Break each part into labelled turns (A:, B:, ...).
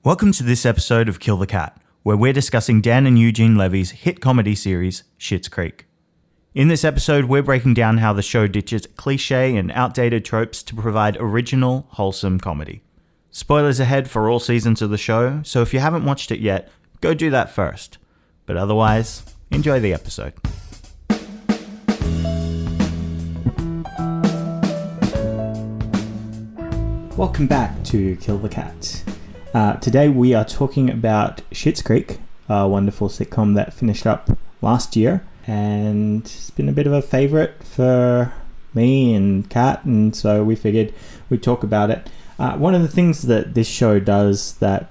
A: Welcome to this episode of Kill the Cat, where we're discussing Dan and Eugene Levy's hit comedy series, Schitt's Creek. In this episode, we're breaking down how the show ditches cliche and outdated tropes to provide original, wholesome comedy. Spoilers ahead for all seasons of the show, so if you haven't watched it yet, go do that first. But otherwise, enjoy the episode. Welcome back to Kill the Cat. Today we are talking about Schitt's Creek, a wonderful sitcom that finished up last year, and it's been a bit of a favourite for me and Kat, and so we figured we'd talk about it. One of the things that this show does that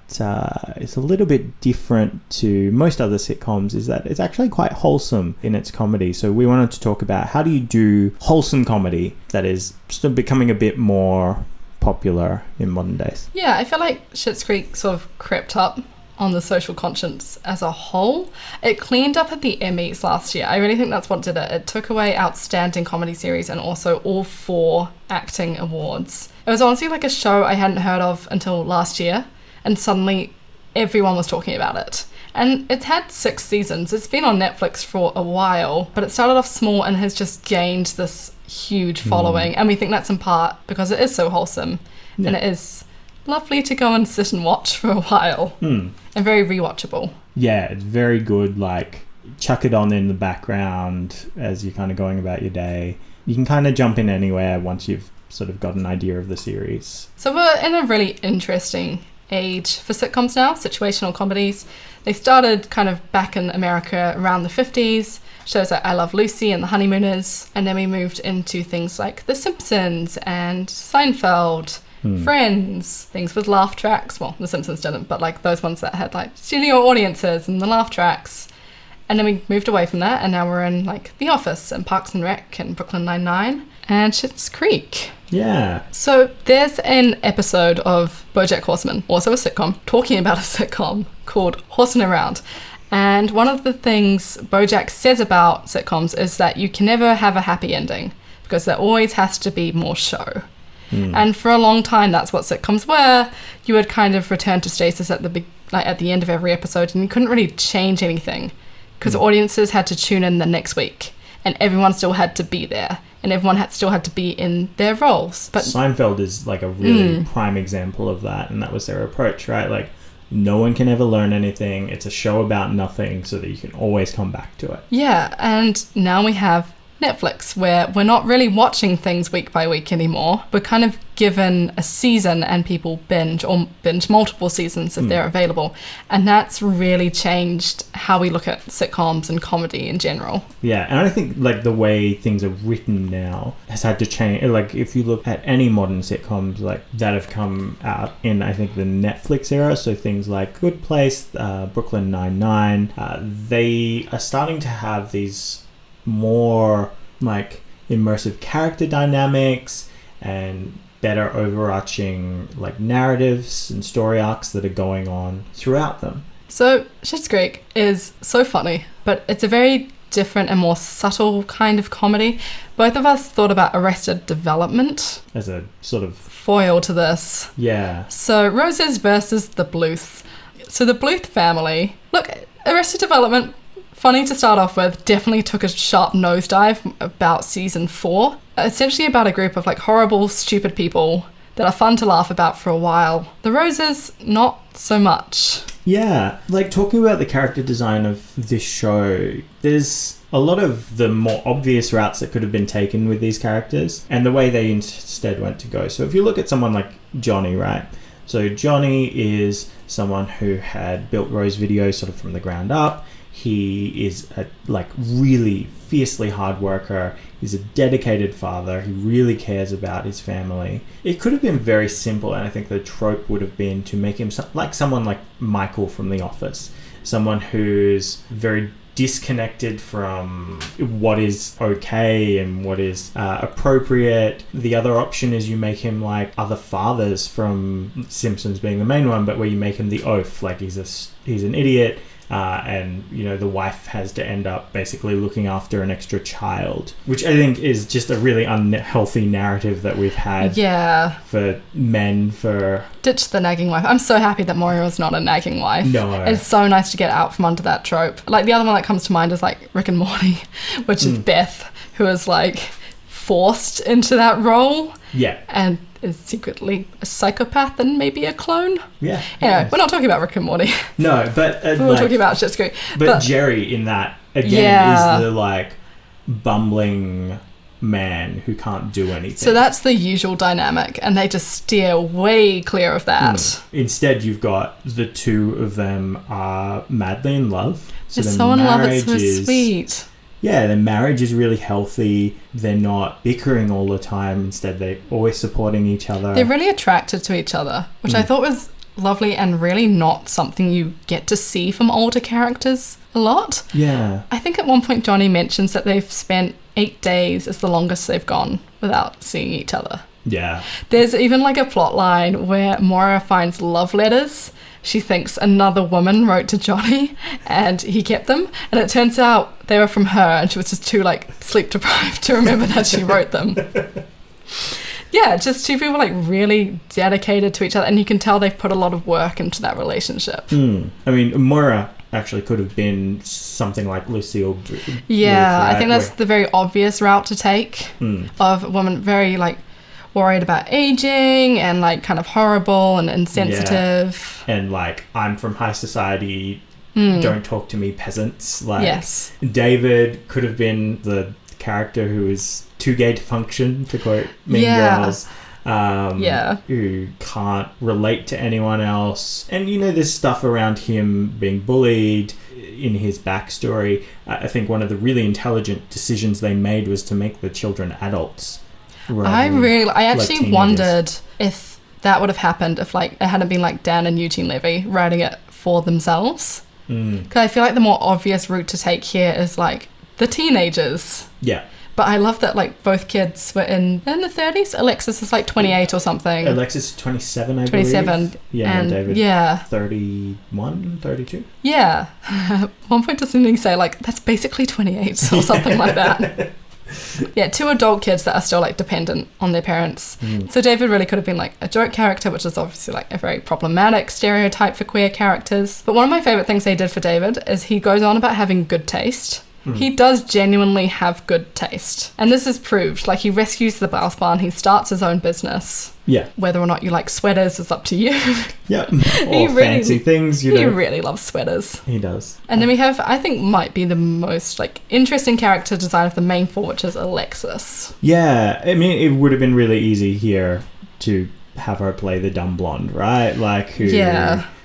A: is a little bit different to most other sitcoms is that it's actually quite wholesome in its comedy. So we wanted to talk about how do you do wholesome comedy that is still becoming a bit more popular in modern days.
B: Yeah, I feel like Schitt's Creek sort of crept up on the social conscience as a whole. It cleaned up at the Emmys last year. I really think that's what did it. It took away Outstanding Comedy Series and also all 4 acting awards. It was honestly like a show I hadn't heard of until last year, and suddenly everyone was talking about it. And it's had 6 seasons. It's been on Netflix for a while, but it started off small and has just gained this huge following. And we think that's in part because it is so wholesome. Yeah. And it is lovely to go and sit and watch for a while. And very rewatchable. Yeah,
A: it's very good. Like, chuck it on in the background as you're kind of going about your day. You can kind of jump in anywhere once you've sort of got an idea of the series.
B: So we're in a really interesting age for sitcoms now, situational comedies. They started kind of back in America around the 50s, shows like I Love Lucy and The Honeymooners, and then we moved into things like The Simpsons and Seinfeld, Friends, things with laugh tracks. Well, The Simpsons didn't, but like those ones that had like studio audiences and the laugh tracks. And then we moved away from that, and now we're in like The Office and Parks and Rec and Brooklyn Nine-Nine and Schitt's Creek.
A: Yeah.
B: So there's an episode of BoJack Horseman, also a sitcom, talking about a sitcom called Horsing Around. And one of the things BoJack says about sitcoms is that you can never have a happy ending because there always has to be more show. And for a long time, that's what sitcoms were. You would kind of return to stasis at the end of every episode, and you couldn't really change anything because audiences had to tune in the next week, and everyone still had to be there, and everyone still had to be in their roles. But
A: Seinfeld is like a really prime example of that, and that was their approach, right? Like, no one can ever learn anything. It's a show about nothing so that you can always come back to it.
B: Yeah, and now we have Netflix, where we're not really watching things week by week anymore. We're kind of given a season and people binge multiple seasons if they're available. And that's really changed how we look at sitcoms and comedy in general.
A: Yeah, and I think like the way things are written now has had to change. Like if you look at any modern sitcoms like that have come out in, I think, the Netflix era, so things like Good Place, Brooklyn Nine-Nine, they are starting to have these more like immersive character dynamics and better overarching like narratives and story arcs that are going on throughout them.
B: So Schitt's Creek is so funny, but it's a very different and more subtle kind of comedy. Both of us thought about Arrested Development
A: as a sort of
B: foil to this.
A: Yeah.
B: So Roses versus the Bluth. So the Bluth family, look, Arrested Development, funny to start off with, definitely took a sharp nosedive about season 4. Essentially about a group of like horrible, stupid people that are fun to laugh about for a while. The Roses, not so much.
A: Yeah, like talking about the character design of this show, there's a lot of the more obvious routes that could have been taken with these characters and the way they instead went to go. So if you look at someone like Johnny, right? So Johnny is someone who had built Rose Video sort of from the ground up. He is a like really fiercely hard worker. He's a dedicated father. He really cares about his family. It could have been very simple, and I think the trope would have been to make him like someone like Michael from The Office, someone who's very disconnected from what is okay and what is appropriate. The other option is you make him like other fathers from Simpsons being the main one, but where you make him the oaf, like he's an idiot. and the wife has to end up basically looking after an extra child, which I think is just a really unhealthy narrative that we've had for men.
B: Ditch the nagging wife. I'm so happy that Moira is not a nagging wife.
A: No.
B: It's so nice to get out from under that trope. Like, the other one that comes to mind is like Rick and Morty, which is Beth, who is like forced into that role.
A: Yeah.
B: And is secretly a psychopath and maybe a clone.
A: Yeah.
B: Anyway, we're not talking about Rick and Morty.
A: No, but...
B: we're talking about Schitt's Creek.
A: But Jerry in that, again, is the, like, bumbling man who can't do anything.
B: So that's the usual dynamic, and they just steer way clear of that.
A: Instead, you've got the two of them are madly in love.
B: They're so in love, it's so sweet.
A: Yeah, their marriage is really healthy. They're not bickering all the time. Instead, they're always supporting each other.
B: They're really attracted to each other, which I thought was lovely and really not something you get to see from older characters a lot.
A: Yeah.
B: I think at one point Johnny mentions that they've spent 8 days is the longest they've gone without seeing each other.
A: Yeah.
B: There's even like a plot line where Moira finds love letters she thinks another woman wrote to Johnny and he kept them, and it turns out they were from her and she was just too like sleep deprived to remember that she wrote them. Yeah, just two people like really dedicated to each other, and you can tell they've put a lot of work into that relationship.
A: I mean, Moira actually could have been something like Lucille.
B: Yeah, I think that's the very obvious route to take of a woman very like worried about aging and like kind of horrible and insensitive.
A: Yeah. And like, I'm from high society, don't talk to me peasants. Like,
B: yes.
A: David could have been the character who is too gay to function, to quote Mean Girls. Who can't relate to anyone else. And you know, there's stuff around him being bullied in his backstory. I think one of the really intelligent decisions they made was to make the children adults.
B: I actually wondered if that would have happened if like it hadn't been like Dan and Eugene Levy writing it for themselves. Because I feel like the more obvious route to take here is like the teenagers.
A: Yeah.
B: But I love that like both kids were in the 30s. Alexis is like 28 or something.
A: Alexis is 27, I believe.
B: 27.
A: Yeah, and David 31, 32.
B: Yeah. At one point doesn't he say like, that's basically 28 or something like that. Yeah, two adult kids that are still like dependent on their parents. So David really could have been like a joke character, which is obviously like a very problematic stereotype for queer characters. But one of my favorite things they did for David is he goes on about having good taste. He does genuinely have good taste. And this is proved. Like, he rescues the Blouse Barn. He starts his own business. Yeah. Whether or not you like sweaters is up to you.
A: Yeah. Or fancy things, you know.
B: He really loves sweaters.
A: He does.
B: And then we have, I think, might be the most, like, interesting character design of the main four, which is Alexis.
A: Yeah. I mean, it would have been really easy here to have her play the dumb blonde, right? Like, who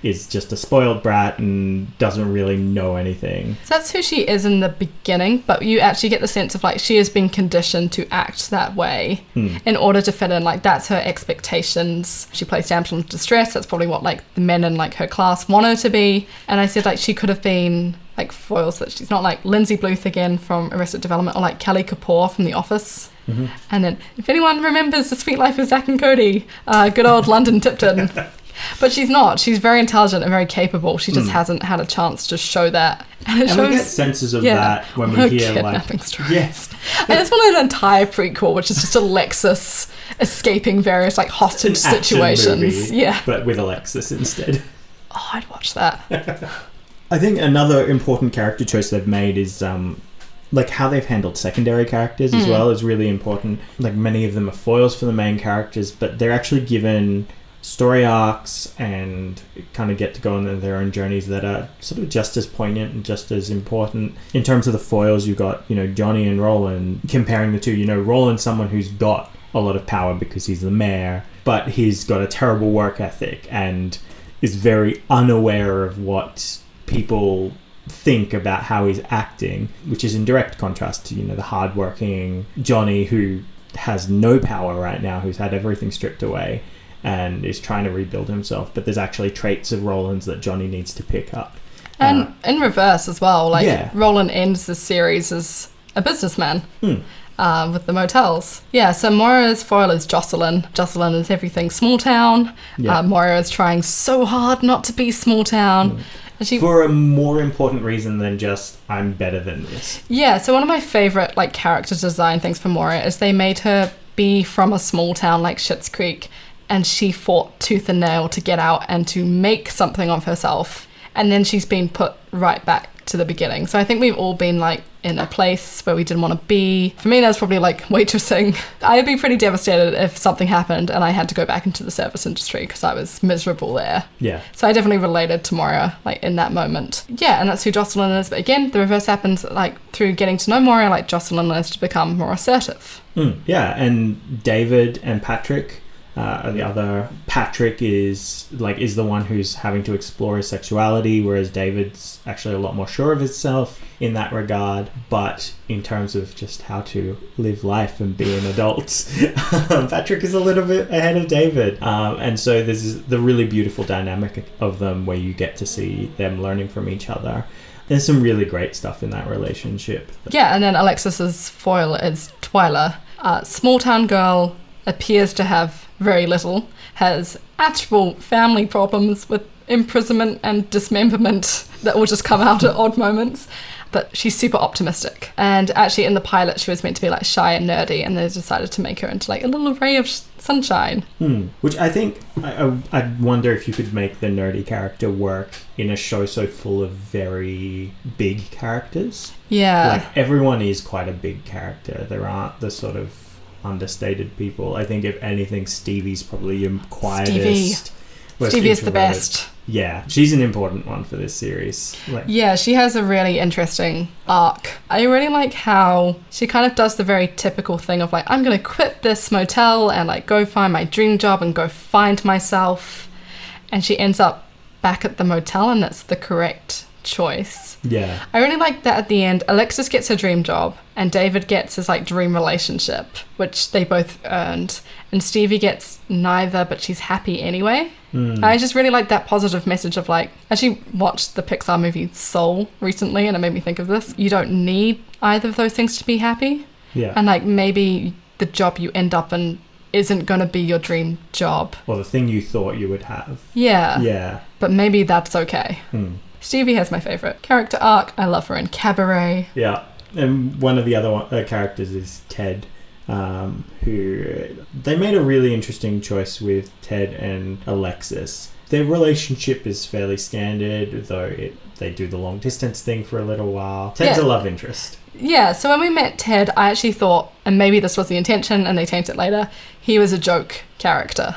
A: is just a spoiled brat and doesn't really know anything.
B: So that's who she is in the beginning, but you actually get the sense of like she has been conditioned to act that way in order to fit in. Like, that's her expectations. She plays damsel in distress. That's probably what like the men in like her class want her to be. And I said like she could have been like foils, that she's not like Lindsay Bluth again from Arrested Development or like Kelly Kapoor from The Office. And then if anyone remembers The Sweet Life of Zack and Cody, good old London Tipton. But she's not. She's very intelligent and very capable. She just hasn't had a chance to show that. And it shows,
A: we get senses of that when we hear
B: kidnapping
A: like...
B: stories.
A: Yes.
B: And it's one of an entire prequel, which is just Alexis escaping various like hostage situations.
A: Movie,
B: yeah.
A: But with Alexis instead.
B: Oh, I'd watch that.
A: I think another important character choice they've made is... like how they've handled secondary characters as well is really important. Like, many of them are foils for the main characters, but they're actually given story arcs and kind of get to go on their own journeys that are sort of just as poignant and just as important. In terms of the foils, you've got, you know, Johnny and Roland. Comparing the two, you know, Roland's someone who's got a lot of power because he's the mayor, but he's got a terrible work ethic and is very unaware of what people think about how he's acting, which is in direct contrast to, you know, the hardworking Johnny who has no power right now, who's had everything stripped away and is trying to rebuild himself. But there's actually traits of Roland's that Johnny needs to pick up.
B: And in reverse as well, like Roland ends the series as a businessman with the motels. Yeah, so Moira's foil is Jocelyn. Jocelyn is everything small town. Moira is trying so hard not to be small town.
A: for a more important reason than just, I'm better than this.
B: Yeah, so one of my favourite, like, character design things for Moira is they made her be from a small town like Schitt's Creek, and she fought tooth and nail to get out and to make something of herself, and then she's been put right back to the beginning. So I think we've all been, like, in a place where we didn't want to be. For me, that's probably like waitressing. I'd be pretty devastated if something happened and I had to go back into the service industry because I was miserable there.
A: Yeah.
B: So I definitely related to Moira, like, in that moment. Yeah, and that's who Jocelyn is. But again, the reverse happens, like, through getting to know Moira, like, Jocelyn learns to become more assertive.
A: Yeah, and David and Patrick, the other Patrick is the one who's having to explore his sexuality, whereas David's actually a lot more sure of himself in that regard. But in terms of just how to live life and be an adult, Patrick is a little bit ahead of David. And so there's the really beautiful dynamic of them where you get to see them learning from each other. There's some really great stuff in that relationship.
B: Yeah, and then Alexis's foil is Twyla. Small town girl, appears to have very little, has actual family problems with imprisonment and dismemberment that will just come out at odd moments, but she's super optimistic. And actually in the pilot she was meant to be, like, shy and nerdy, and they decided to make her into, like, a little ray of sunshine.
A: Which I think I wonder if you could make the nerdy character work in a show so full of very big characters.
B: Yeah,
A: like, everyone is quite a big character. There aren't the sort of understated people. I think if anything, Stevie's probably your quietest.
B: Stevie is the best.
A: Yeah, she's an important one for this series.
B: Yeah, she has a really interesting arc. I really like how she kind of does the very typical thing of, like, I'm going to quit this motel and, like, go find my dream job and go find myself. And she ends up back at the motel, and that's the correct choice.
A: Yeah.
B: I really like that at the end, Alexis gets her dream job and David gets his, like, dream relationship, which they both earned. And Stevie gets neither, but she's happy anyway. I just really like that positive message of, like, I actually watched the Pixar movie Soul recently and it made me think of this. You don't need either of those things to be happy.
A: Yeah.
B: And, like, maybe the job you end up in isn't going to be your dream job.
A: Or the thing you thought you would have.
B: Yeah.
A: Yeah.
B: But maybe that's okay. Stevie has my favourite character arc. I love her in Cabaret.
A: Yeah. And one of the other characters is Ted, who they made a really interesting choice with Ted and Alexis. Their relationship is fairly standard, though they do the long distance thing for a little while. Ted's a love interest.
B: Yeah, so when we met Ted, I actually thought, and maybe this was the intention and they changed it later, he was a joke character.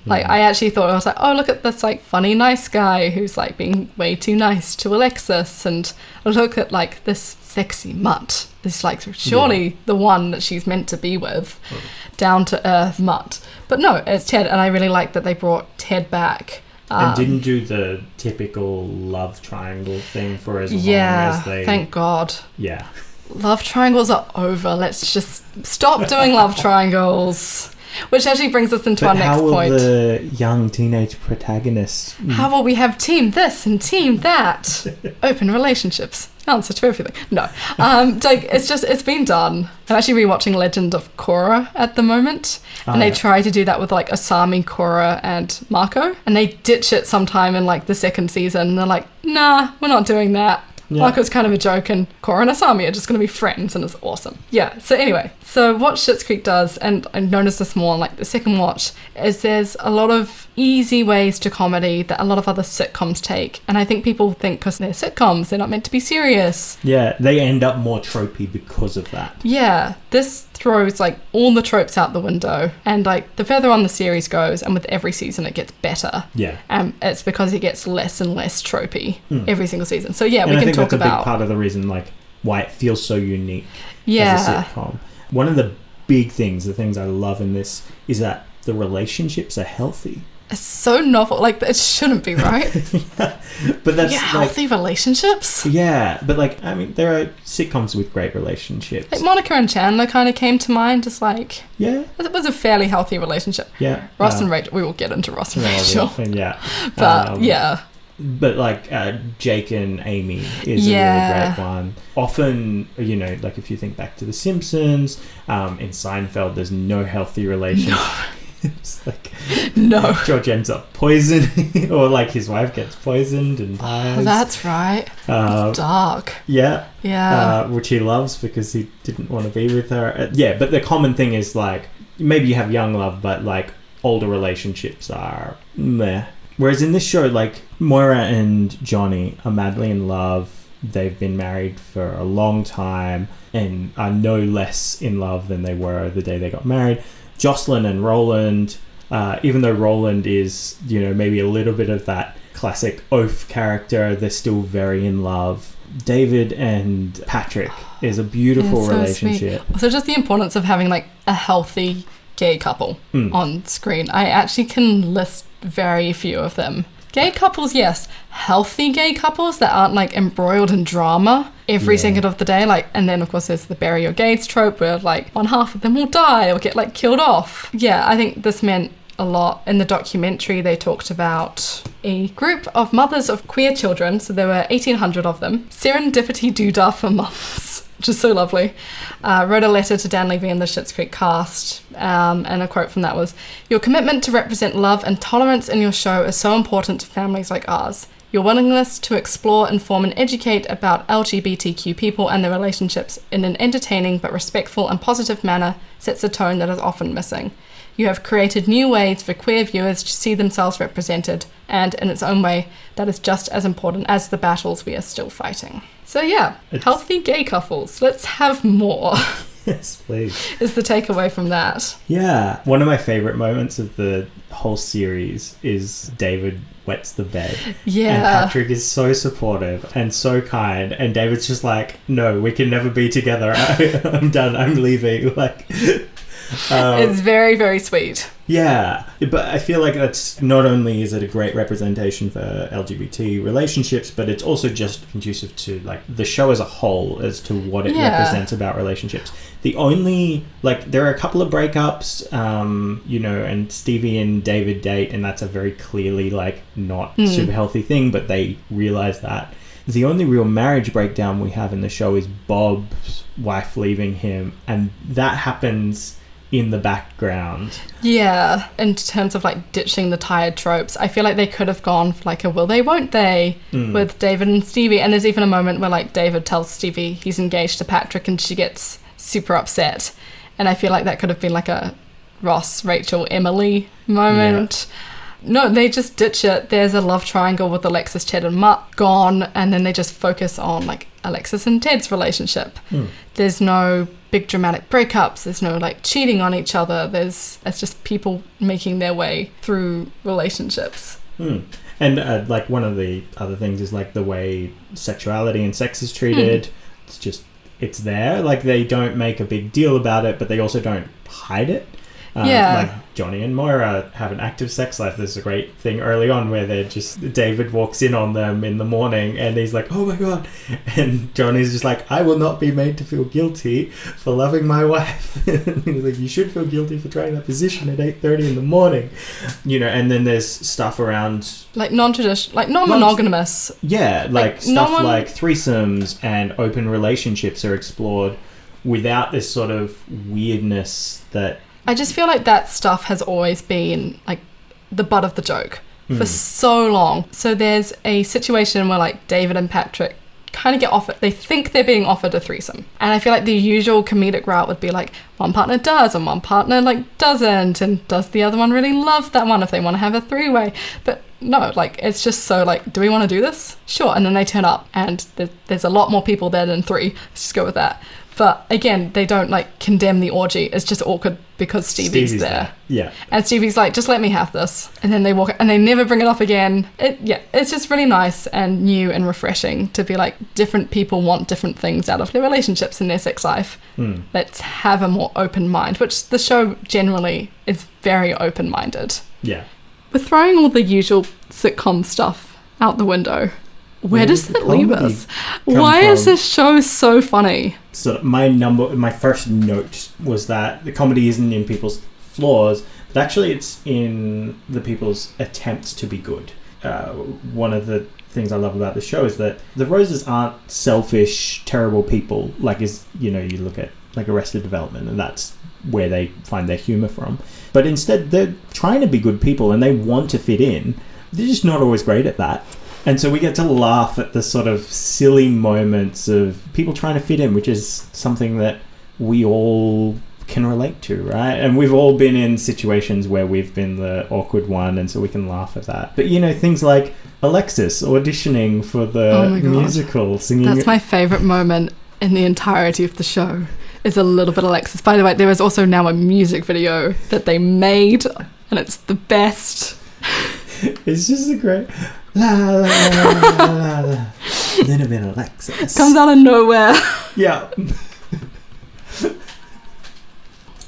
B: Like, I actually thought, I was like, oh, look at this, like, funny, nice guy who's, like, being way too nice to Alexis. And look at, like, this sexy mutt. This, like, surely the one that she's meant to be with. Down-to-earth mutt. But no, it's Ted. And I really like that they brought Ted back.
A: And didn't do the typical love triangle thing for as long as they...
B: thank God.
A: Yeah.
B: Love triangles are over. Let's just stop doing love triangles. Which actually brings us into our next point.
A: How will the young teenage protagonist...
B: How will we have team this and team that? Open relationships. Answer to everything. No. It's been done. I'm actually rewatching Legend of Korra at the moment. And they try to do that with, like, Asami, Korra, and Mako. And they ditch it sometime in, like, the second season. And they're like, nah, we're not doing that. Yeah. Marco's kind of a joke, and Korra and Asami are just going to be friends, and it's awesome. Yeah, so anyway, so what Schitt's Creek does, and I noticed this more on, like, the second watch, is there's a lot of easy ways to comedy that a lot of other sitcoms take. And I think people think because they're sitcoms, they're not meant to be serious.
A: Yeah, they end up more tropey because of that.
B: Yeah, this throws, like, all the tropes out the window. And, like, the further on the series goes, and with every season it gets better. Yeah. It's because it gets less and less tropey every single season. So, yeah, we can talk about...
A: that's a big part of the reason, like, why it feels so unique as a sitcom. One of the big things, the things I love in this, is that the relationships are healthy.
B: It's so novel. Like, it shouldn't be, right?
A: Yeah. But that's
B: healthy relationships?
A: Yeah, but, like, I mean, there are sitcoms with great relationships.
B: Like, Monica and Chandler kind of came to mind, just like...
A: Yeah.
B: It was a fairly healthy relationship.
A: Yeah.
B: Ross and Rachel. We will get into Ross and Rachel.
A: Yeah.
B: But, yeah.
A: But, like, Jake and Amy is a really great one. Often, you know, like, if you think back to The Simpsons, in Seinfeld, there's no healthy relationship. It's like
B: No.
A: George ends up poisoned, or like his wife gets poisoned and dies.
B: Oh, that's right. It's dark.
A: Yeah.
B: Yeah.
A: Which he loves because he didn't want to be with her. Yeah, but the common thing is like, maybe you have young love, but like older relationships are meh. Whereas in this show, like Moira and Johnny are madly in love. They've been married for a long time and are no less in love than they were the day they got married. Jocelyn and Roland, even though Roland is, you know, maybe a little bit of that classic oaf character, they're still very in love. David and Patrick is a beautiful relationship.
B: Sweet. Also, just the importance of having like a healthy gay couple on screen. I actually can list very few of them. Gay couples, yes. Healthy gay couples that aren't like embroiled in drama every second of the day. Like, and then of course there's the bury your gays trope where like one half of them will die or get like killed off. Yeah, I think this meant a lot. In the documentary, they talked about a group of mothers of queer children. So there were 1,800 of them. Serendipity doodah for mums, which is so lovely. Wrote a letter to Dan Levy and the Schitt's Creek cast, and a quote from that was, "Your commitment to represent love and tolerance in your show is so important to families like ours. Your willingness to explore, inform and educate about LGBTQ people and their relationships in an entertaining but respectful and positive manner sets a tone that is often missing. You have created new ways for queer viewers to see themselves represented, and in its own way, that is just as important as the battles we are still fighting." So yeah, healthy gay couples. Let's have more.
A: Yes, please.
B: Is the takeaway from that.
A: Yeah. One of my favourite moments of the whole series is David wets the bed.
B: Yeah.
A: And Patrick is so supportive and so kind. And David's just like, no, we can never be together. I'm done. I'm leaving. Like...
B: it's very, very sweet.
A: Yeah, but I feel like that's not only is it a great representation for LGBT relationships, but it's also just conducive to like the show as a whole as to what it represents about relationships. The only like there are a couple of breakups, you know, and Stevie and David date, and that's a very clearly like not super healthy thing, but they realize that. The only real marriage breakdown we have in the show is Bob's wife leaving him, and that happens in the background.
B: Yeah, in terms of like ditching the tired tropes, I feel like they could have gone for like a will they won't they with David and Stevie, and there's even a moment where like David tells Stevie he's engaged to Patrick and she gets super upset, and I feel like that could have been like a Ross, Rachel, Emily moment. No, they just ditch it. There's a love triangle with Alexis, Ted and Mutt gone, and then they just focus on like Alexis and Ted's relationship. There's no big dramatic breakups. There's no like cheating on each other. It's just people making their way through relationships.
A: And like one of the other things is like the way sexuality and sex is treated. It's there. Like they don't make a big deal about it, but they also don't hide it. Like Johnny and Moira have an active sex life. There's a great thing early on where they're just David walks in on them in the morning and he's like, oh my god, and Johnny's just like, I will not be made to feel guilty for loving my wife. And he's like, you should feel guilty for trying that position at 8:30 in the morning, you know. And then there's stuff around
B: like non-traditional, like non-monogamous,
A: like stuff like threesomes and open relationships are explored without this sort of weirdness that
B: I just feel like that stuff has always been like the butt of the joke for so long. So there's a situation where like David and Patrick kind of get offered, they think they're being offered a threesome. And I feel like the usual comedic route would be like one partner does and one partner like doesn't, and does the other one really love that one if they want to have a three-way? But no, like it's just so like, do we want to do this? Sure. And then they turn up and there's a lot more people there than three. Let's just go with that. But again, they don't like condemn the orgy. It's just awkward because Stevie's there.
A: Yeah.
B: And Stevie's like, just let me have this. And then they walk and they never bring it up again. It's just really nice and new and refreshing to be like, different people want different things out of their relationships and their sex life. Let's have a more open mind, which the show generally is very open-minded.
A: Yeah.
B: We're throwing all the usual sitcom stuff out the window. Where does that leave us? Why is this show so funny?
A: So my first note was that the comedy isn't in people's flaws, but actually it's in the people's attempts to be good. One of the things I love about the show is that the Roses aren't selfish, terrible people. Like, you look at like Arrested Development, and that's where they find their humor from. But instead, they're trying to be good people and they want to fit in. They're just not always great at that. And so we get to laugh at the sort of silly moments of people trying to fit in, which is something that we all can relate to, right? And we've all been in situations where we've been the awkward one, and so we can laugh at that. But, you know, things like Alexis auditioning for the musical, singing...
B: That's my favourite moment in the entirety of the show, is a little bit Alexis. By the way, there is also now a music video that they made, and it's the best.
A: It's just a great... La, la, la, la, la, la. Little bit Alexis.
B: Comes out of nowhere.
A: Yeah.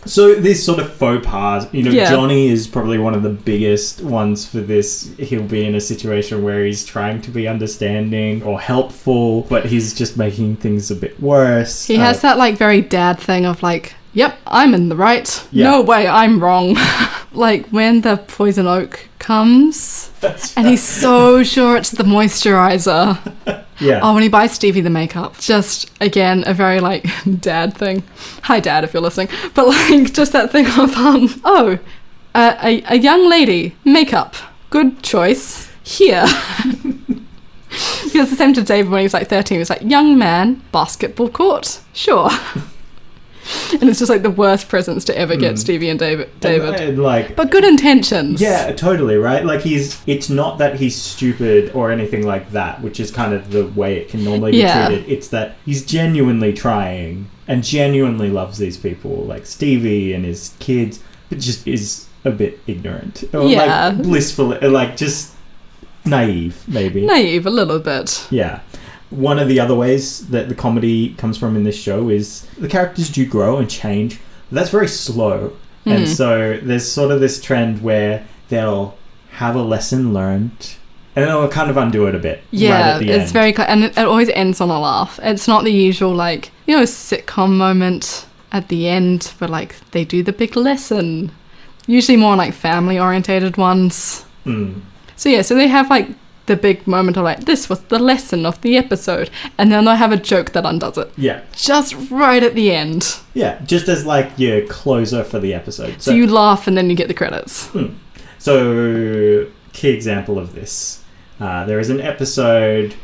A: So these sort of faux pas, you know, Johnny is probably one of the biggest ones for this. He'll be in a situation where he's trying to be understanding or helpful, but he's just making things a bit worse.
B: He has that, like, very dad thing of, like, yep, I'm in the right.
A: Yeah.
B: No way, I'm wrong. Like, when the poison oak comes, and he's so sure it's the moisturizer.
A: Yeah.
B: Oh, when he buys Stevie the makeup. Just, again, a very, like, dad thing. Hi, Dad, if you're listening. But, like, just that thing of, a young lady, makeup, good choice, here. He does the same to David when he was, like, 13. He's like, young man, basketball court, sure. And it's just like the worst presents to ever get Stevie and David.
A: And like,
B: but good intentions.
A: Yeah, totally, right? Like, it's not that he's stupid or anything like that, which is kind of the way it can normally be treated. It's that he's genuinely trying and genuinely loves these people, like Stevie and his kids, but just is a bit ignorant. Or like blissful, like just naive, maybe.
B: Naive, a little bit.
A: Yeah. One of the other ways that the comedy comes from in this show is the characters do grow and change. But that's very slow. And so there's sort of this trend where they'll have a lesson learned and then they'll kind of undo it a bit.
B: Yeah,
A: right at the
B: it's
A: end.
B: and it always ends on a laugh. It's not the usual, like, you know, sitcom moment at the end where, like, they do the big lesson. Usually more like family orientated ones. So yeah, so they have, like, the big moment of, like, this was the lesson of the episode, and then they'll have a joke that undoes it.
A: Yeah.
B: Just right at the end.
A: Yeah, just as, like, your closer for the episode.
B: So you laugh and then you get the credits.
A: So, key example of this. There is an episode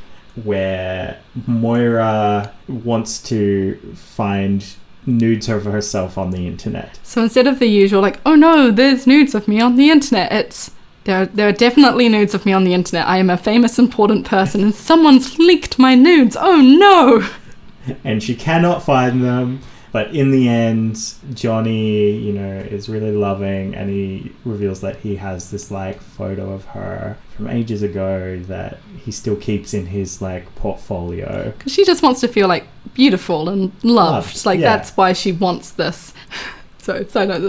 A: where Moira wants to find nudes of herself on the internet.
B: So instead of the usual, like, oh no, there's nudes of me on the internet, it's... There are definitely nudes of me on the internet. I am a famous, important person, and someone's leaked my nudes. Oh, no!
A: And she cannot find them. But in the end, Johnny, you know, is really loving, and he reveals that he has this, like, photo of her from ages ago that he still keeps in his, like, portfolio.
B: Because she just wants to feel, like, beautiful and loved. Like, that's why she wants this. So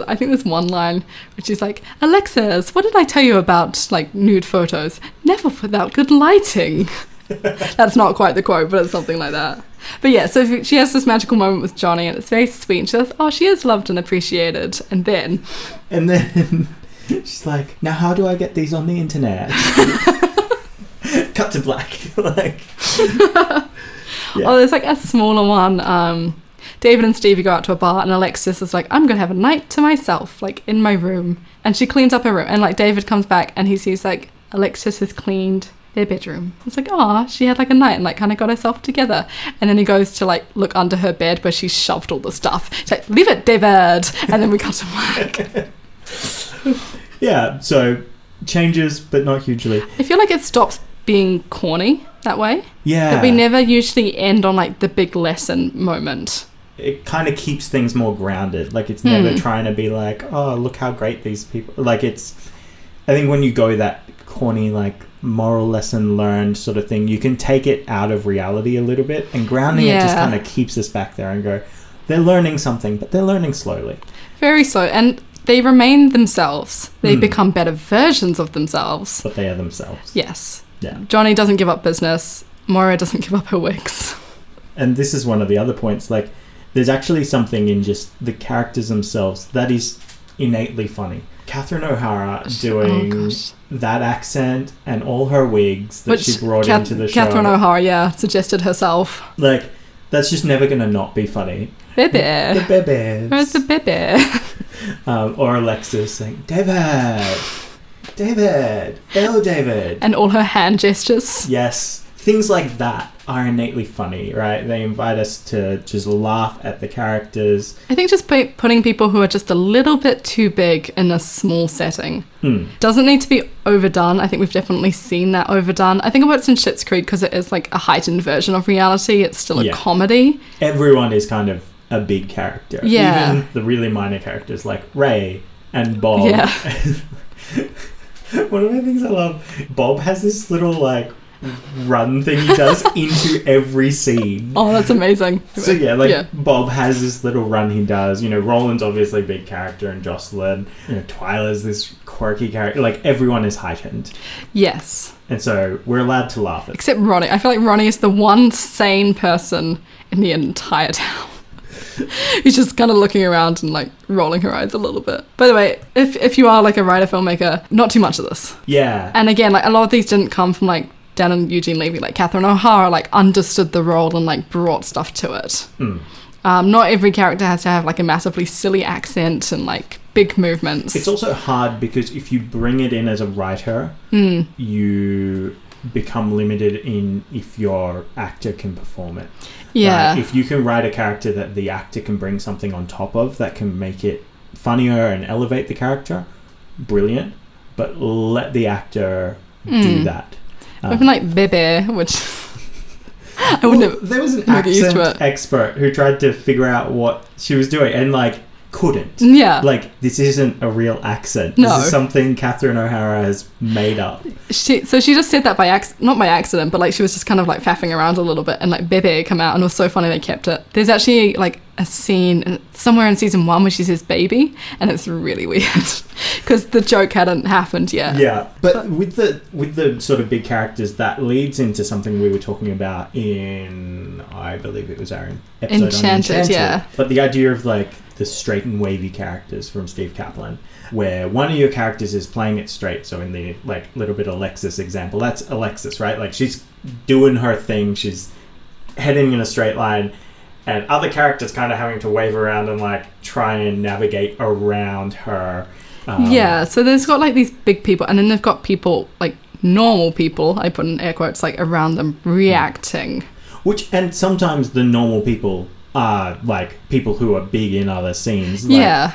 B: I think there's one line which is like, Alexis, what did I tell you about, like, nude photos? Never without good lighting. That's not quite the quote, but it's something like that. But yeah, so she has this magical moment with Johnny, and it's very sweet. And she says, oh, she is loved and appreciated. And then
A: she's like, now how do I get these on the internet? Cut to black. Like,
B: Oh, there's, like, a smaller one. David and Stevie go out to a bar, and Alexis is like, I'm going to have a night to myself, like, in my room. And she cleans up her room. And, like, David comes back, and he sees, like, Alexis has cleaned their bedroom. It's like, oh, she had, like, a night and, like, kind of got herself together. And then he goes to, like, look under her bed where she shoved all the stuff. He's like, leave it, David! And then we cut to black.
A: Yeah, so changes, but not hugely.
B: I feel like it stops being corny that way.
A: Yeah.
B: That we never usually end on, like, the big lesson moment.
A: It kind of keeps things more grounded. Like, it's never trying to be like, oh, look how great these people... Like, it's... I think when you go that corny, like, moral lesson learned sort of thing, you can take it out of reality a little bit, and grounding it just kind of keeps us back there and go, they're learning something, but they're learning slowly.
B: Very slow. And they remain themselves. They become better versions of themselves.
A: But they are themselves.
B: Yes.
A: Yeah.
B: Johnny doesn't give up business. Moira doesn't give up her wigs.
A: And this is one of the other points, like, there's actually something in just the characters themselves that is innately funny. Catherine O'Hara doing that accent and all her wigs that she brought into the show.
B: Catherine O'Hara, suggested herself.
A: Like, That's just never going to not be funny.
B: Bebe.
A: The bebe.
B: Where's the bebe?
A: Or Alexis saying, David, hello, David.
B: And all her hand gestures.
A: Yes. Things like that are innately funny, right? They invite us to just laugh at the characters.
B: I think just putting people who are just a little bit too big in a small setting doesn't need to be overdone. I think we've definitely seen that overdone. I think it works in Schitt's Creek because it is like a heightened version of reality. It's still a comedy.
A: Everyone is kind of a big character.
B: Yeah.
A: Even the really minor characters like Ray and Bob.
B: Yeah.
A: One of the things I love, Bob has this little like run thing he does into every scene.
B: Oh, that's amazing.
A: So yeah, Bob has this little run he does. You know, Roland's obviously a big character, and Jocelyn. You know, Twyla's this quirky character. Like, everyone is heightened.
B: Yes.
A: And so we're allowed to laugh at.
B: Except Ronnie. I feel like Ronnie is the one sane person in the entire town. He's just kind of looking around and like rolling her eyes a little bit. By the way, if you are like a writer filmmaker, not too much of this.
A: Yeah.
B: And again, like a lot of these didn't come from like Dan and Eugene Levy. Like Catherine O'Hara like understood the role and like brought stuff to it. Not every character has to have like a massively silly accent and like big movements.
A: It's also hard because if you bring it in as a writer, you become limited in if your actor can perform it.
B: Yeah.
A: If you can write a character that the actor can bring something on top of that can make it funnier and elevate the character, brilliant. But let the actor do that.
B: Even like Bebe, which I wouldn't have.
A: There was an accent expert who tried to figure out what she was doing and like couldn't.
B: Yeah.
A: Like, this isn't a real accent.
B: No.
A: This is something Catherine O'Hara has made up.
B: She just said that not by accident, but like she was just kind of like faffing around a little bit, and like Bebe come out, and it was so funny they kept it. There's actually like a scene somewhere in season 1 where she says baby, and it's really weird because the joke hadn't happened yet.
A: Yeah, but with the sort of big characters, that leads into something we were talking about in, I believe it was our episode on Enchanted.
B: Yeah.
A: But the idea of like the straight and wavy characters from Steve Kaplan, where one of your characters is playing it straight. So in the like little bit Alexis example, that's Alexis, right? Like, she's doing her thing, she's heading in a straight line, and other characters kind of having to wave around and like try and navigate around her.
B: So there's got like these big people, and then they've got people like normal people, I put in air quotes, like around them reacting.
A: And sometimes the normal people are like people who are big in other scenes. Like,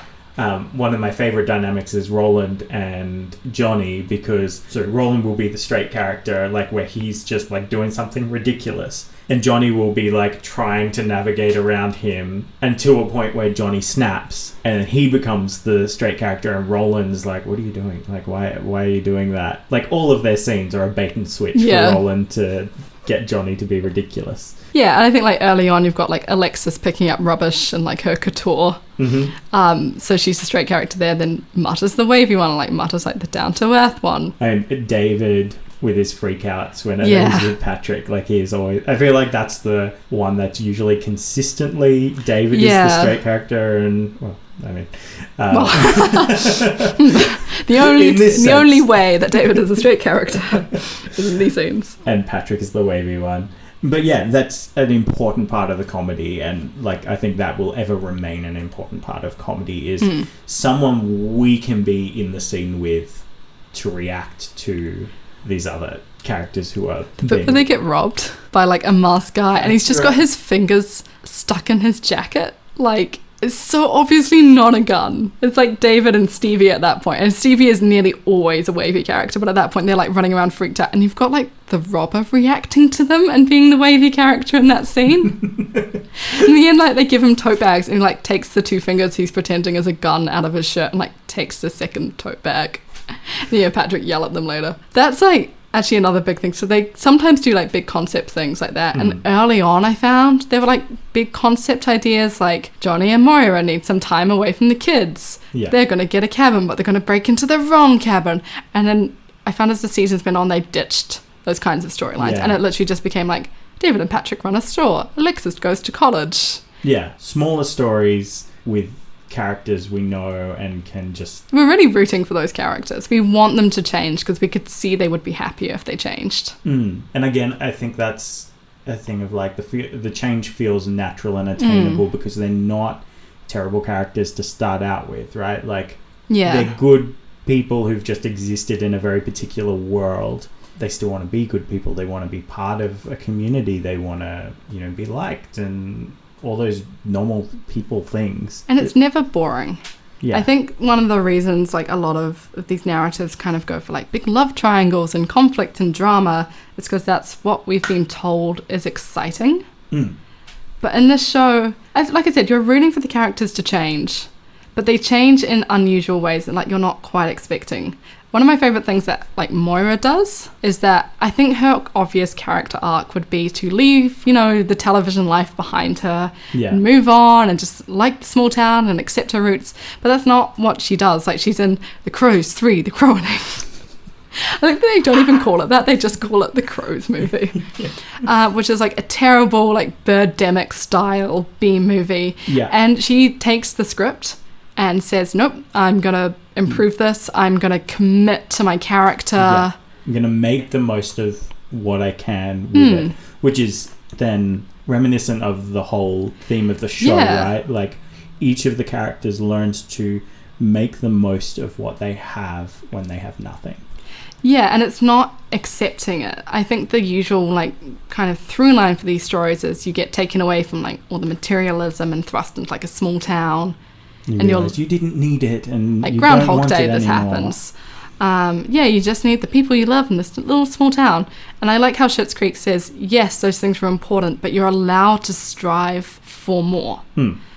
A: one of my favorite dynamics is Roland and Johnny, because Roland will be the straight character, like where he's just like doing something ridiculous, and Johnny will be like trying to navigate around him until a point where Johnny snaps and he becomes the straight character, and Roland's like, what are you doing? Like, why are you doing that? Like, all of their scenes are a bait and switch for Roland to get Johnny to be ridiculous.
B: Yeah, and I think like early on you've got like Alexis picking up rubbish and like her couture. So she's the straight character there. Then Mutta's the wavy one, and like Mutta's like the down to earth one. And
A: David with his freakouts whenever he's with Patrick, like he's always. I feel like that's the one that's usually consistently David is the straight character, and well, I mean,
B: the only way that David is a straight character is in these scenes,
A: and Patrick is the wavy one. But yeah, that's an important part of the comedy, and like I think that will ever remain an important part of comedy is someone we can be in the scene with to react to these other characters who are
B: but when they get robbed by like a masked guy, and he's just got his fingers stuck in his jacket, like it's so obviously not a gun. It's like David and Stevie at that point. And Stevie is nearly always a wavy character, but at that point they're like running around freaked out, and you've got like the robber reacting to them and being the wavy character in that scene. In the end, like they give him tote bags, and he like takes the 2 fingers he's pretending as a gun out of his shirt and like takes the second tote bag. And Patrick yell at them later. That's like actually another big thing. So they sometimes do like big concept things like that. And early on I found there were like big concept ideas like Johnny and Moira need some time away from the kids. They're going to get a cabin, but they're going to break into the wrong cabin. And then I found as the season's been on, they ditched those kinds of storylines. And it literally just became like David and Patrick run a store. Alexis goes to college. Yeah.
A: Smaller stories with characters we know and can just...
B: We're really rooting for those characters. We want them to change because we could see they would be happier if they changed.
A: And again, I think that's a thing of like the change feels natural and attainable because they're not terrible characters to start out with, right? Like, they're good people who've just existed in a very particular world. They still want to be good people. They want to be part of a community. They want to, be liked and all those normal people things.
B: And it's never boring.
A: Yeah.
B: I think one of the reasons like a lot of these narratives kind of go for like big love triangles and conflict and drama is because that's what we've been told is exciting. But in this show, like I said, you're rooting for the characters to change, but they change in unusual ways that like you're not quite expecting. One of my favorite things that like Moira does is that I think her obvious character arc would be to leave, the television life behind her and move on and just like the small town and accept her roots. But that's not what she does. Like, she's in The Crows 3, The Croning. I think they don't even call it that. They just call it The Crows movie, which is like a terrible like Birdemic style B movie. Yeah. And she takes the script and says, nope, I'm going to improve this. I'm going to commit to my character. Yeah.
A: I'm going to make the most of what I can with it, which is then reminiscent of the whole theme of the show, right? Like, each of the characters learns to make the most of what they have when they have nothing.
B: Yeah, and it's not accepting it. I think the usual, like, kind of through line for these stories is you get taken away from, like, all the materialism and thrust into, like, a small town.
A: And you didn't need it, and
B: like
A: you
B: Groundhog
A: don't want
B: Day,
A: it
B: this
A: anymore.
B: happens. You just need the people you love in this little small town. And I like how Schitt's Creek says, yes, those things are important, but you're allowed to strive for more.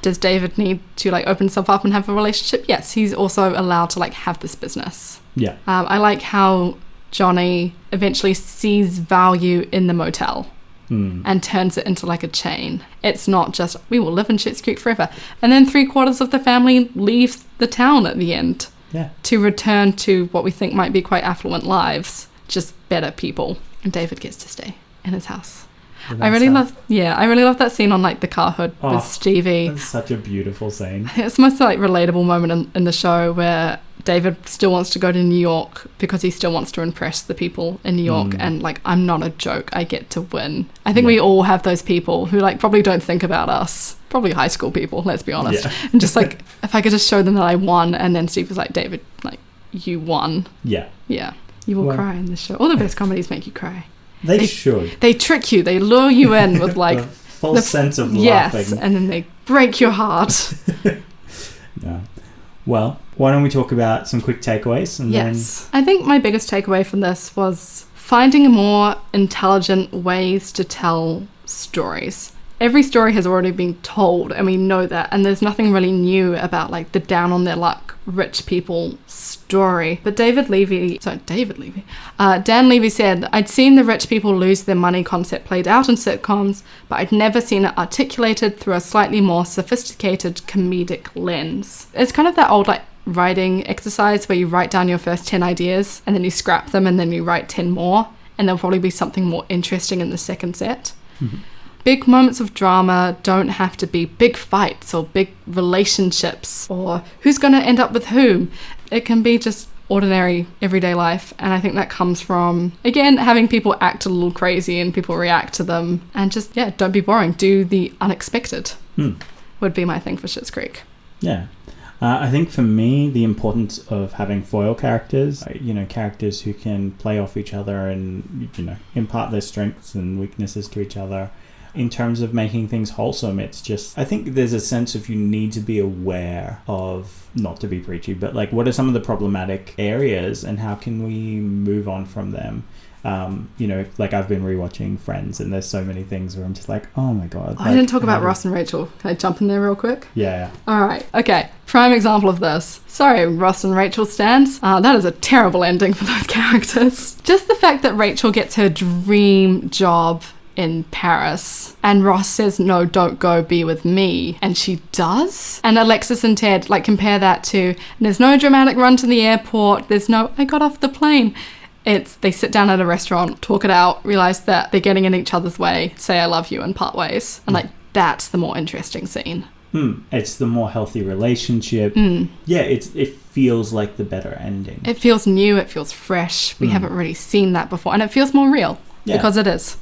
B: Does David need to like open himself up and have a relationship? Yes, he's also allowed to like have this business. Yeah. I like how Johnny eventually sees value in the motel. And turns it into like a chain. It's not just, we will live in Schitt's Creek forever. And then 3/4 of the family leaves the town at the end to return to what we think might be quite affluent lives, just better people. And David gets to stay in his house. I really love that scene on like the car hood with Stevie.
A: That's such a beautiful scene.
B: It's the most like relatable moment in the show where David still wants to go to New York because he still wants to impress the people in New York, and like, I'm not a joke, I get to win. I think we all have those people who like probably don't think about us, probably high school people, let's be honest, and just like, if I could just show them that I won, and then Steve was like, David, like, you won. You will cry in this show. All the best comedies make you cry.
A: They should.
B: They trick you. They lure you in with like
A: the false sense of laughing.
B: Yes, and then they break your heart.
A: Yeah. Well, why don't we talk about some quick takeaways? And
B: yes. I think my biggest takeaway from this was finding more intelligent ways to tell stories. Every story has already been told, and we know that, and there's nothing really new about like the down on their luck rich people story. But Dan Levy said, I'd seen the rich people lose their money concept played out in sitcoms, but I'd never seen it articulated through a slightly more sophisticated comedic lens. It's kind of that old like writing exercise where you write down your first 10 ideas and then you scrap them and then you write 10 more, and there'll probably be something more interesting in the second set. Big moments of drama don't have to be big fights or big relationships or who's going to end up with whom. It can be just ordinary everyday life, and I think that comes from, again, having people act a little crazy and people react to them, and just, don't be boring. Do the unexpected would be my thing for Schitt's Creek.
A: Yeah. I think for me, the importance of having foil characters, characters who can play off each other and, impart their strengths and weaknesses to each other. In terms of making things wholesome, it's just, I think there's a sense of you need to be aware of, not to be preachy, but like, what are some of the problematic areas and how can we move on from them? Like I've been rewatching Friends, and there's so many things where I'm just like, oh my God.
B: I didn't talk about Ross and Rachel. Can I jump in there real quick?
A: Yeah.
B: All right. Okay. Prime example of this. Sorry, Ross and Rachel stands. That is a terrible ending for those characters. Just the fact that Rachel gets her dream job in Paris and Ross says, no, don't go, be with me, and she does. And Alexis and Ted, like, compare that to, there's no dramatic run to the airport, there's no I got off the plane. It's they sit down at a restaurant, talk it out, realize that they're getting in each other's way, say I love you, and part ways. And like, that's the more interesting scene.
A: It's the more healthy relationship. Yeah, it feels like the better ending.
B: It feels new, it feels fresh. We haven't really seen that before, and it feels more real because it is.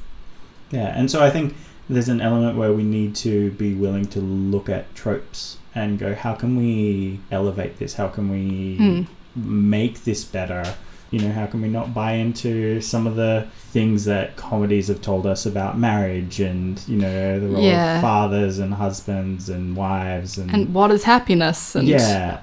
A: Yeah, and so I think there's an element where we need to be willing to look at tropes and go, how can we elevate this? How can we make this better? You know, how can we not buy into some of the things that comedies have told us about marriage and, you know, the role of fathers and husbands and wives and
B: what is happiness? And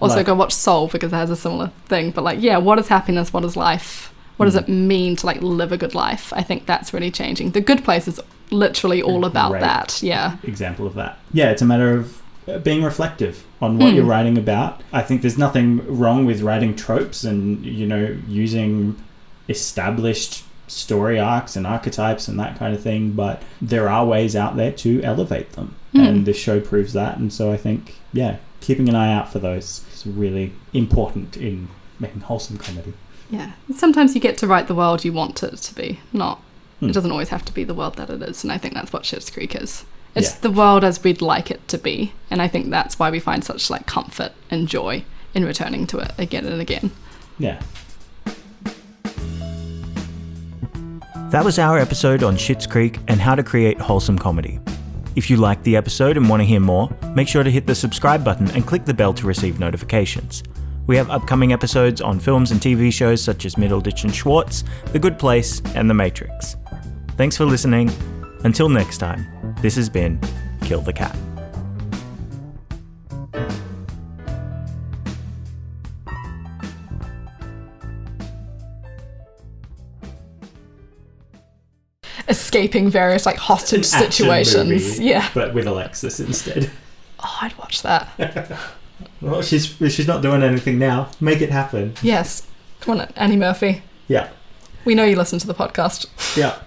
B: also go watch Soul because it has a similar thing. But like, what is happiness? What is life? What does it mean to like live a good life? I think that's really changing. The Good Place is literally all about that. Yeah.
A: Example of that. Yeah, it's a matter of being reflective on what you're writing about. I think there's nothing wrong with writing tropes and, you know, using established story arcs and archetypes and that kind of thing, but there are ways out there to elevate them. And this show proves that. And so I think, keeping an eye out for those is really important in making wholesome comedy.
B: Yeah. Sometimes you get to write the world you want it to be, not it doesn't always have to be the world that it is. And I think that's what Schitt's Creek is. It's the world as we'd like it to be. And I think that's why we find such like comfort and joy in returning to it again and again.
A: Yeah.
C: That was our episode on Schitt's Creek and how to create wholesome comedy. If you liked the episode and want to hear more, make sure to hit the subscribe button and click the bell to receive notifications. We have upcoming episodes on films and TV shows such as Middleditch and Schwartz, The Good Place, and The Matrix. Thanks for listening. Until next time, this has been Kill the Cat.
B: Escaping various like hostage situations.
A: Movie, but with Alexis instead.
B: Oh, I'd watch that.
A: Well, she's not doing anything now. Make it happen.
B: Yes. Come on, Annie Murphy.
A: Yeah.
B: We know you listen to the podcast.
A: Yeah.